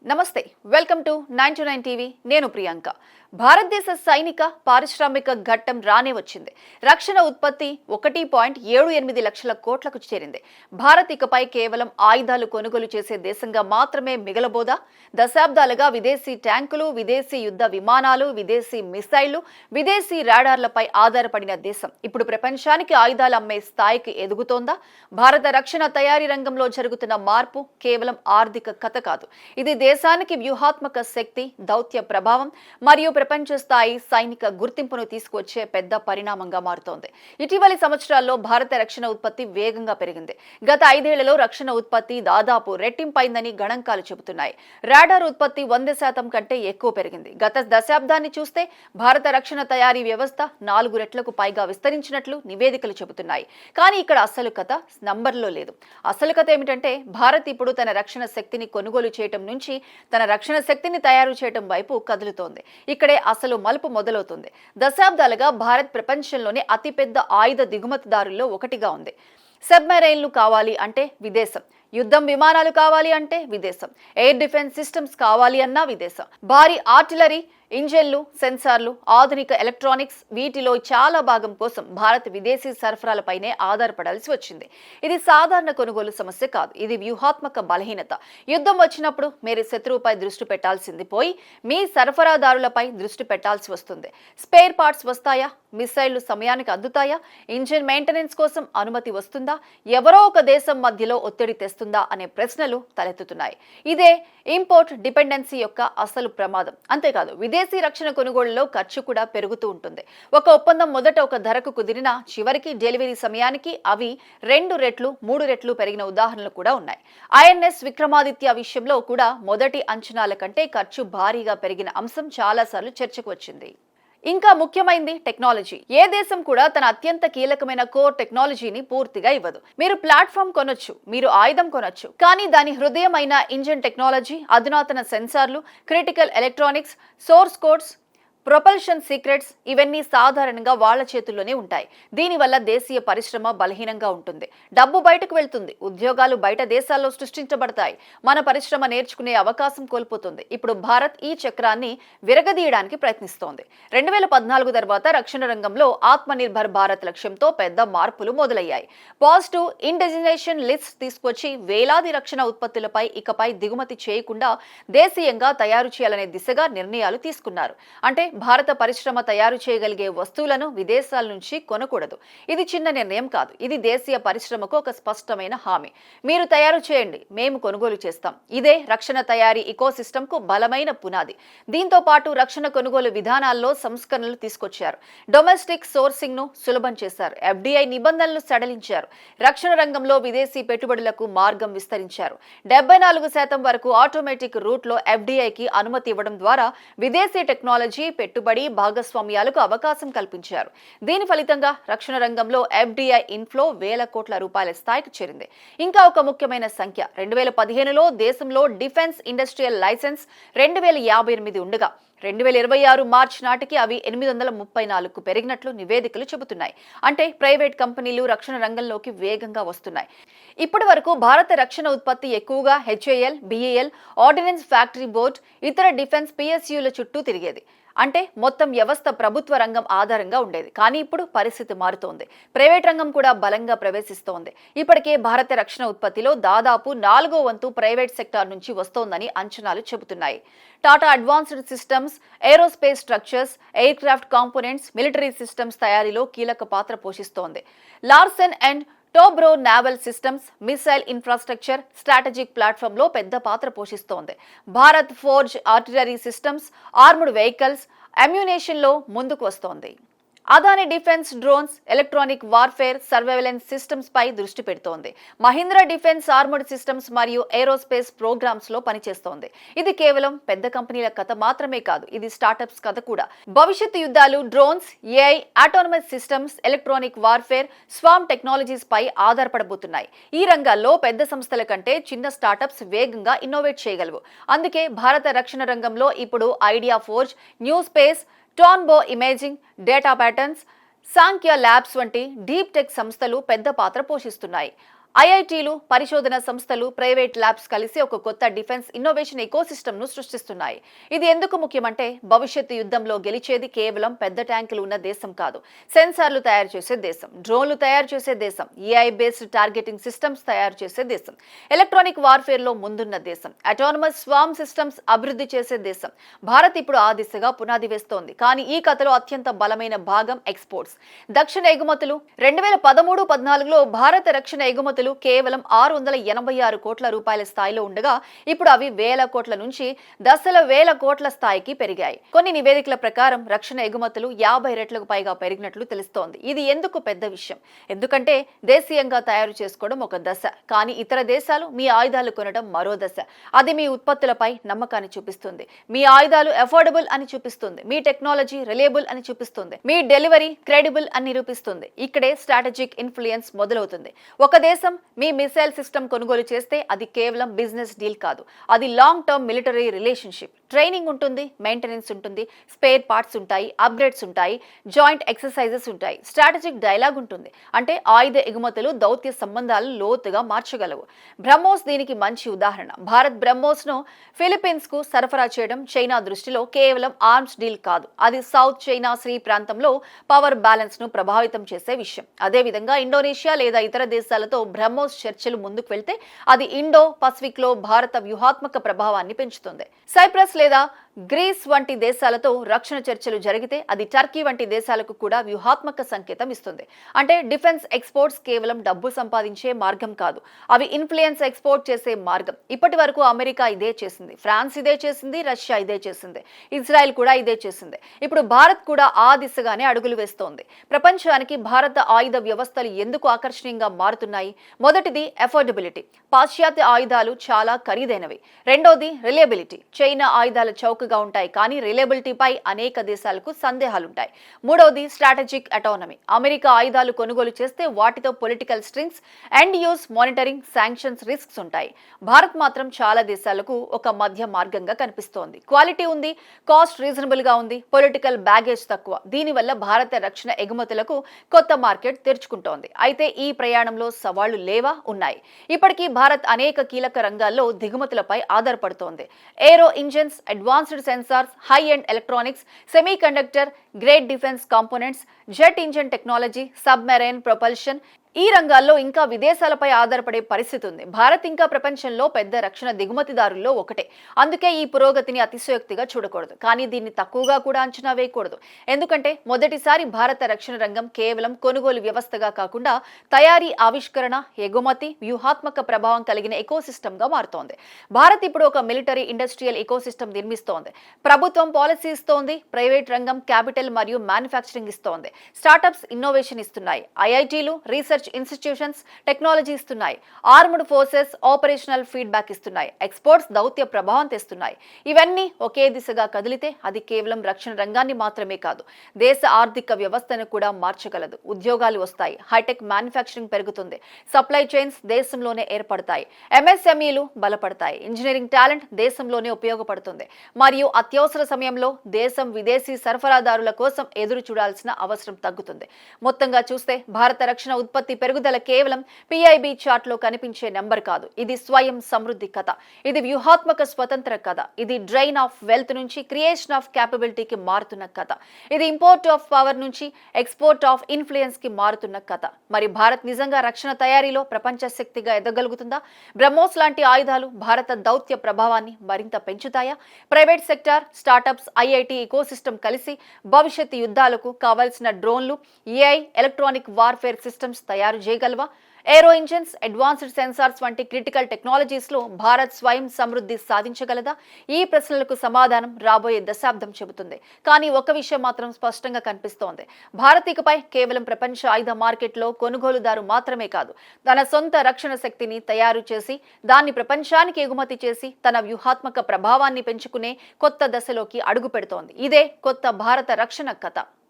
నమస్తే welcome to 929 TV నేను ప్రియాంక భారతదేశ సైనిక పారిశ్రామిక ఘట్టం రానే వచ్చింది రక్షణ ఉత్పత్తి 1.78 లక్షల కోట్లకు చేరింది భారత్ ఇకపై కేవలం ఆయుధాలు కొనుగోలు చేసే దేశంగా మాత్రమే మిగలబోదా దశాబ్దాలుగా విదేశీ ట్యాంకులు విదేశీ యుద్ధ విమానాలు విదేశీ మిసైళ్లు విదేశీ రాడార్లపై ఆధారపడిన దేశం ఇప్పుడు ప్రపంచానికి ఆయుధాలు అమ్మే స్థాయికి ఎదుగుతోందా భారత రక్షణ తయారీ రంగంలో జరుగుతున్న మార్పు కేవలం ఆర్థిక కథ కాదు ఇది దేశానికి వ్యూహాత్మక శక్తి దౌత్య ప్రభావం మరియు ప్రపంచ స్థాయి సైనిక గుర్తింపును తీసుకొచ్చే పెద్ద పరిణామంగా మారుతోంది ఇటీవలి సంవత్సరాల్లో భారత రక్షణ ఉత్పత్తి వేగంగా పెరిగింది గత 5 ఏళ్లలో రక్షణ ఉత్పత్తి దాదాపు రెట్టింపైందని గణాంకాలు చెబుతున్నాయి రాడార్ ఉత్పత్తి 100% కంటే ఎక్కువ పెరిగింది గత దశాబ్దాన్ని చూస్తే భారత రక్షణ తయారీ వ్యవస్థ 4 రెట్లకు పైగా విస్తరించినట్లు నివేదికలు చెబుతున్నాయి కానీ ఇక్కడ అసలు కథ నంబర్లో లేదు అసలు కథ ఏమిటంటే భారత్ ఇప్పుడు తన రక్షణ శక్తిని కొనుగోలు చేయటం నుంచి తన రక్షణ శక్తిని తయారు చేయటం వైపు కదులుతోంది ఇక్కడే అసలు మలుపు మొదలవుతుంది దశాబ్దాలుగా భారత్ ప్రపంచంలోనే అతిపెద్ద ఆయుధ దిగుమతిదారుల్లో ఒకటిగా ఉంది సబ్మెరైన్లు కావాలి అంటే విదేశం యుద్ధం విమానాలు కావాలి అంటే విదేశం ఎయిర్ డిఫెన్స్ సిస్టమ్స్ కావాలి అన్నా విదేశం భారీ ఆర్టిలరీ ఇంజన్లు సెన్సార్లు ఆధునిక ఎలక్ట్రానిక్స్ వీటిలో చాలా భాగం కోసం భారత్ విదేశీ సరఫరాలపైనే ఆధారపడాల్సి వచ్చింది ఇది సాధారణ కొనుగోలు సమస్య కాదు ఇది వ్యూహాత్మక బలహీనత యుద్ధం వచ్చినప్పుడు మీరు శత్రువుపై దృష్టి పెట్టాల్సింది పోయి మీ సరఫరాదారులపై దృష్టి పెట్టాల్సి వస్తుంది స్పేర్ పార్ట్స్ వస్తాయా మిసైళ్లు సమయానికి అందుతాయా ఇంజిన్ మెయింటెనెన్స్ కోసం అనుమతి వస్తుందా ఎవరో ఒక దేశం మధ్యలో ఒత్తిడి తెస్తుందా అనే ప్రశ్నలు తలెత్తుతున్నాయి ఇదే ఇంపోర్ట్ డిపెండెన్సీ యొక్క అసలు ప్రమాదం అంతేకాదు విదేశీ రక్షణ కొనుగోళ్లలో ఖర్చు కూడా పెరుగుతూ ఉంటుంది ఒక ఒప్పందం మొదట ఒక ధరకు కుదిరినా చివరికి డెలివరీ సమయానికి అవి 2 రెట్లు 3 రెట్లు పెరిగిన ఉదాహరణలు కూడా ఉన్నాయి ఐఎన్ఎస్ విక్రమాదిత్య విషయంలో కూడా మొదటి అంచనాల కంటే ఖర్చు భారీగా పెరిగిన అంశం చాలాసార్లు చర్చకు వచ్చింది ఇంకా ముఖ్యమైనది టెక్నాలజీ ఏ దేశం కూడా తన అత్యంత కీలకమైన కోర్ టెక్నాలజీని పూర్తిగా ఇవ్వదు మీరు ప్లాట్ఫామ్ కొనొచ్చు మీరు ఆయుధం కొనొచ్చు కానీ దాని హృదయమైన ఇంజిన్ టెక్నాలజీ అధునాతన సెన్సార్లు critical electronics source codes propulsion secrets ఇవన్నీ సాధారణంగా వాళ్ల చేతుల్లోనే ఉంటాయి దీనివల్ల దేశీయ పరిశ్రమ బలహీనంగా ఉంటుంది డబ్బు బయటకు వెళ్తుంది ఉద్యోగాలు బయట దేశాల్లో సృష్టించబడతాయి మన పరిశ్రమ నేర్చుకునే అవకాశం కోల్పోతుంది ఇప్పుడు భారత్ ఈ చక్రాన్ని విరగదీయడానికి ప్రయత్నిస్తోంది 2014 తర్వాత రక్షణ రంగంలో ఆత్మనిర్భర్ భారత్ లక్ష్యంతో పెద్ద మార్పులు మొదలయ్యాయి పాజిటివ్ ఇండిజినేషన్ లిస్ట్ తీసుకొచ్చి వేలాది రక్షణ ఉత్పత్తులపై ఇకపై దిగుమతి చేయకుండా దేశీయంగా తయారు చేయాలనే దిశగా నిర్ణయాలు తీసుకున్నారు అంటే భారత పరిశ్రమ తయారు చేయగలిగే వస్తువులను విదేశాల నుంచి కొనకూడదు ఇది చిన్న నిర్ణయం కాదు ఇది దేశీయ పరిశ్రమకు ఒక స్పష్టమైన హామీ మీరు తయారు చేయండి మేము కొనుగోలు చేస్తాం ఇదే రక్షణ తయారీ ఇకోసిస్టమ్ కు బలమైన పునాది దీంతో పాటు రక్షణ కొనుగోలు విధానాల్లో సంస్కరణలు తీసుకొచ్చారు డొమెస్టిక్ సోర్సింగ్ ను సులభం చేశారు ఎఫ్డిఐ నిబంధనలు సడలించారు రక్షణ రంగంలో విదేశీ పెట్టుబడులకు మార్గం విస్తరించారు 74% వరకు ఆటోమేటిక్ రూట్ లో ఎఫ్డిఐకి అనుమతి ఇవ్వడం ద్వారా విదేశీ టెక్నాలజీ పెట్టుబడి భాగస్వామ్యాలకు అవకాశం కల్పించారు దీని ఫలితంగా రక్షణ రంగంలో ఎఫ్డిఐ ఇన్ఫ్లో వేల కోట్ల రూపాయల స్థాయికి చేరింది ఇంకా ఒక ముఖ్యమైన సంఖ్య 2015లో దేశంలో డిఫెన్స్ ఇండస్ట్రియల్ లైసెన్స్ 2058 ఉండగా 2026 మార్చి నాటికి అవి 834కు పెరిగినట్లు నివేదికలు చెబుతున్నాయి అంటే ప్రైవేట్ కంపెనీలు రక్షణ రంగంలోకి వేగంగా వస్తున్నాయి ఇప్పటి వరకు భారత రక్షణ ఉత్పత్తి ఎక్కువగా HAL BAL ordnance factory board ఇతర డిఫెన్స్ పిఎస్యుల చుట్టూ తిరిగేది అంటే మొత్తం వ్యవస్థ ప్రభుత్వ రంగం ఆధారంగా ఉండేది కానీ ఇప్పుడు పరిస్థితి మారుతోంది ప్రైవేట్ రంగం కూడా బలంగా ప్రవేశిస్తోంది ఇప్పటికే భారత రక్షణ ఉత్పత్తిలో దాదాపు 4వ వంతు ప్రైవేట్ సెక్టార్ నుంచి వస్తోందని అంచనాలు చెబుతున్నాయి Tata advanced systems aerospace structures aircraft components military systems తయారీలో కీలక పాత్ర పోషిస్తోంది Larsen and Toubro naval systems missile infrastructure strategic platform లో పెద్ద పాత్ర పోషిస్తోంది Bharat Forge artillery systems armed vehicles ammunition లో ముందుకు వస్తోంది Adani defence drones electronic warfare surveillance systems పై దృష్టి పెడుతోంది మహీంద్రా డిఫెన్స్ ఆర్మర్డ్ సిస్టమ్స్ మరియు ఏరోస్పేస్ ప్రోగ్రామ్స్ లో పనిచేస్తోంది ఇది కేవలం పెద్ద కంపెనీల కథ మాత్రమే కాదు ఇది స్టార్టప్స్ కథ కూడా భవిష్యత్తు యుద్ధాలు drones AI autonomous systems electronic warfare swarm technologies పై ఆధారపడబోతున్నాయి ఈ రంగాల్లో పెద్ద సంస్థల కంటే చిన్న స్టార్టప్స్ వేగంగా ఇన్నోవేట్ చేయగలవు అందుకే భారత రక్షణ రంగంలో ఇప్పుడు Idea Forge New Space Tonbo Imaging Data Patterns Sankhya Labs వంటి డీప్ టెక్ సంస్థలు పెద్ద పాత్ర పోషిస్తున్నాయి ఐఐటీలు, పరిశోధన సంస్థలు, ప్రైవేట్ ల్యాబ్స్ కలిసి ఒక కొత్త డిఫెన్స్ ఇన్నోవేషన్ ఎకోసిస్టమ్ ను సృష్టిస్తున్నాయి. ఇది ఎందుకు ముఖ్యమంటే భవిష్యత్తు యుద్ధంలో గెలిచేది కేవలం పెద్ద ట్యాంకులు ఉన్న దేశం కాదు. సెన్సార్లు తయారు చేసే దేశం, డ్రోన్లు తయారు చేసే దేశం, ఏఐ బేస్డ్ టార్గెటింగ్ సిస్టమ్స్ తయారు చేసే దేశం, ఎలక్ట్రానిక్ వార్ఫేర్ లో ముందున్న దేశం, అటానమస్ స్వామ్ సిస్టమ్స్ అభివృద్ధి చేసే దేశం. భారత్ ఇప్పుడు ఆ దిశగా పునాది వేస్తోంది. కానీ ఈ కథలో అత్యంత బలమైన భాగం ఎక్స్పోర్ట్స్, దక్షిణ ఎగుమతులు. 2013-14లో భారత రక్షణ ఎగుమతులు కేవలం 686 కోట్ల రూపాయల స్థాయిలో ఉండగా ఇప్పుడు అవి వేల కోట్ల నుంచి దశల వేల కోట్ల స్థాయికి పెరిగాయి. కొన్ని నివేదికల ప్రకారం రక్షణ ఎగుమతులు 50 రెట్లకు పైగా పెరిగినట్లు తెలుస్తోంది. ఇది ఎందుకు పెద్ద విషయం? ఎందుకంటే దేశీయంగా తయారు చేసుకోవడం ఒక దశ, కానీ ఇతర దేశాలు మీ ఆయుధాలు కొనడం మరో దశ. అది మీ ఉత్పత్తులపై నమ్మకాన్ని చూపిస్తుంది, మీ ఆయుధాలు అఫోర్డబుల్ అని చూపిస్తుంది, మీ టెక్నాలజీ రిలయబుల్ అని చూపిస్తుంది, మీ డెలివరీ క్రెడిబుల్ అని నిరూపిస్తుంది. ఇక్కడే స్ట్రాటజిక్ ఇన్ఫ్లుయెన్స్ మొదలవుతుంది. ఒక దేశం మీ మిసైల్ సిస్టమ్ కొనుగోలు చేస్తే అది కేవలం బిజినెస్ డీల్ కాదు, అది long term military relationship. Training ఉంటుంది, మెయింటెనెన్స్ ఉంటుంది, స్పేర్ పార్ట్స్ ఉంటాయి, అప్గ్రేడ్స్ ఉంటాయి, జాయింట్ ఎక్సర్సైజెస్ ఉంటాయి, స్ట్రాటజిక్ డైలాగ్ ఉంటుంది. అంటే ఆయుధ ఎగుమతులు దౌత్య సంబంధాలు లోతుగా మార్చగలవు. బ్రహ్మోస్ దీనికి మంచి ఉదాహరణ. భారత్ బ్రహ్మోస్ ను ఫిలిప్పీన్స్ కు సరఫరా చేయడం చైనా దృష్టిలో కేవలం ఆర్మ్స్ డీల్ కాదు, అది సౌత్ చైనా సీ ప్రాంతంలో పవర్ బ్యాలెన్స్ ను ప్రభావితం చేసే విషయం. అదేవిధంగా ఇండోనేషియా లేదా ఇతర దేశాలతో బ్రహ్మోస్ చర్చలు ముందుకు వెళ్తే అది ఇండో పసిఫిక్ లో భారత వ్యూహాత్మక ప్రభావాన్ని పెంచుతుంది. సైప్రస్ లేదా గ్రీస్ వంటి దేశాలతో రక్షణ చర్చలు జరిగితే అది టర్కీ వంటి దేశాలకు కూడా వ్యూహాత్మక సంకేతం ఇస్తుంది. అంటే డిఫెన్స్ ఎక్స్పోర్ట్స్ కేవలం డబ్బు సంపాదించే మార్గం కాదు, అవి ఇన్ఫ్లుయెన్స్ ఎక్స్పోర్ట్ చేసే మార్గం. ఇప్పటి వరకు అమెరికా ఇదే చేసింది, ఫ్రాన్స్ ఇదే చేసింది, రష్యా ఇదే చేసింది, ఇజ్రాయెల్ కూడా ఇదే చేసింది. ఇప్పుడు భారత్ కూడా ఆ దిశగానే అడుగులు వేస్తోంది. ప్రపంచానికి భారత ఆయుధ వ్యవస్థలు ఎందుకు ఆకర్షణీయంగా మారుతున్నాయి? మొదటిది అఫోర్డబిలిటీ. పాశ్చాత్య ఆయుధాలు చాలా ఖరీదైనవి. రెండోది రిలయబిలిటీ. చైనా ఆయుధాల చౌకగా ఉంటాయి, కానీ రిలయబిలిటీపై అనేక దేశాలకు సందేహాలుంటాయి. మూడవది స్ట్రాటజిక్ అటానమీ. అమెరికా ఆయుధాలు కొనుగోలు చేస్తే వాటితో political strings, end use monitoring, sanctions risks ఉంటాయి. భారత్ మాత్రం చాలా దేశాలకు ఒక మధ్య మార్గంగా కనిపిస్తోంది. క్వాలిటీ ఉంది, కాస్ట్ రీజనబుల్ గా ఉంది, పొలిటికల్ బ్యాగేజ్ తక్కువ. దీనివల్ల భారత రక్షణ ఎగుమతులకు కొత్త మార్కెట్ తెరుచుకుంటోంది. అయితే ఈ ప్రయాణంలో సవాళ్లు లేవా? ఉన్నాయి. ఇప్పటికీ భారత్ అనేక కీలక రంగాల్లో దిగుమతులపై ఆధారపడుతోంది. Aero engines, advanced sensors, high end electronics, semiconductor, great defence components, jet engine technology, submarine propulsion, ఈ రంగాల్లో ఇంకా విదేశాలపై ఆధారపడే పరిస్థితి ఉంది. భారత్ ఇంకా ప్రపంచంలో పెద్ద రక్షణ దిగుమతిదారుల్లో ఒకటే. అందుకే ఈ పురోగతిని అతిశయోక్తిగా చూడకూడదు, కానీ దీన్ని తక్కువగా కూడా అంచనా వేయకూడదు. ఎందుకంటే మొదటిసారి భారత రక్షణ రంగం కేవలం కొనుగోలు వ్యవస్థగా కాకుండా తయారీ, ఆవిష్కరణ, ఎగుమతి, వ్యూహాత్మక ప్రభావం కలిగిన ఎకోసిస్టమ్ గా మారుతోంది. భారత్ ఇప్పుడు ఒక మిలిటరీ ఇండస్ట్రియల్ ఎకోసిస్టమ్ నిర్మిస్తోంది. ప్రభుత్వం పాలసీ ఇస్తోంది, ప్రైవేట్ రంగం క్యాపిటల్ మరియు మ్యానుఫ్యాక్చరింగ్ ఇస్తోంది, స్టార్టప్స్ ఇన్నోవేషన్ ఇస్తున్నాయి, ఐఐటీలు రీసెర్చ్ ఇన్స్టిట్యూషన్స్ టెక్నాలజీ ఇస్తున్నాయి, ఆర్మ్డ్ ఫోర్సెస్ ఆపరేషనల్ ఫీడ్బ్యాక్ ఇస్తున్నాయి, ఎక్స్పోర్ట్స్ దౌత్య ప్రభావం తెస్తున్నాయి. ఇవన్నీ ఒకే దిశగా కదిలితే అది కేవలం రక్షణ రంగాన్ని మాత్రమే కాదు, దేశ ఆర్థిక వ్యవస్థను కూడా మార్చగలదు. ఉద్యోగాలు వస్తాయి, హైటెక్ మ్యానుఫ్యాక్చరింగ్ పెరుగుతుంది, సప్లై చైన్స్ దేశంలోనే ఏర్పడతాయి, ఎంఎస్ఎంఈలు బలపడతాయి, ఇంజనీరింగ్ టాలెంట్ దేశంలోనే ఉపయోగపడుతుంది, మరియు అత్యవసర సమయంలో దేశం విదేశీ సరఫరాదారుల కోసం ఎదురు చూడాల్సిన అవసరం తగ్గుతుంది. మొత్తంగా చూస్తే భారత రక్షణ ఉత్పత్తి పెరుగుదల కేవలం పిఐబి చార్ట్ లో కనిపించే నెంబర్ కాదు, ఇది స్వయం సమృద్ధి కథ, ఇది వ్యూహాత్మక స్వతంత్ర కథ, ఇది డ్రైన్ ఆఫ్ వెల్త్ నుంచి క్రియేషన్ ఆఫ్ క్యాపబిలిటీకి మారుతున్న కథ, ఇది ఇంపోర్ట్ ఆఫ్ పవర్ నుంచి ఎక్స్పోర్ట్ ఆఫ్ ఇన్ఫ్లుయెన్స్ కి మారుతున్న కథ. మరి భారత్ నిజంగా రక్షణ తయారీలో ప్రపంచ శక్తిగా ఎదగలుగుతుందా? బ్రహ్మోస్ లాంటి ఆయుధాలు భారత దౌత్య ప్రభావాన్ని మరింత పెంచుతాయా? Private sector, startups, IIT ecosystem కలిసి భవిష్యత్ యుద్ధాలకు కావాల్సిన డ్రోన్లు, ఏఐ, ఎలక్ట్రానిక్ వార్ఫేర్ సిస్టమ్స్ తయారు చేయగలవా? ఏరో ఇంజిన్స్, అడ్వాన్స్డ్ సెన్సార్స్ వంటి క్రిటికల్ టెక్నాలజీస్ లో భారత్ స్వయం సమృద్ధి సాధించగలదా? ఈ ప్రశ్నలకు సమాధానం రాబోయే దశాబ్దం చెబుతుంది. కానీ ఒక విషయం మాత్రం స్పష్టంగా కనిపిస్తోంది, భారత్ ఇకపై కేవలం ప్రపంచ ఆయుధ మార్కెట్లో కొనుగోలుదారు మాత్రమే కాదు, తన సొంత రక్షణ శక్తిని తయారు చేసి దాన్ని ప్రపంచానికి ఎగుమతి చేసి తన వ్యూహాత్మక ప్రభావాన్ని పెంచుకునే కొత్త దశలోకి అడుగు పెడుతోంది. ఇదే కొత్త భారత రక్షణ కథ.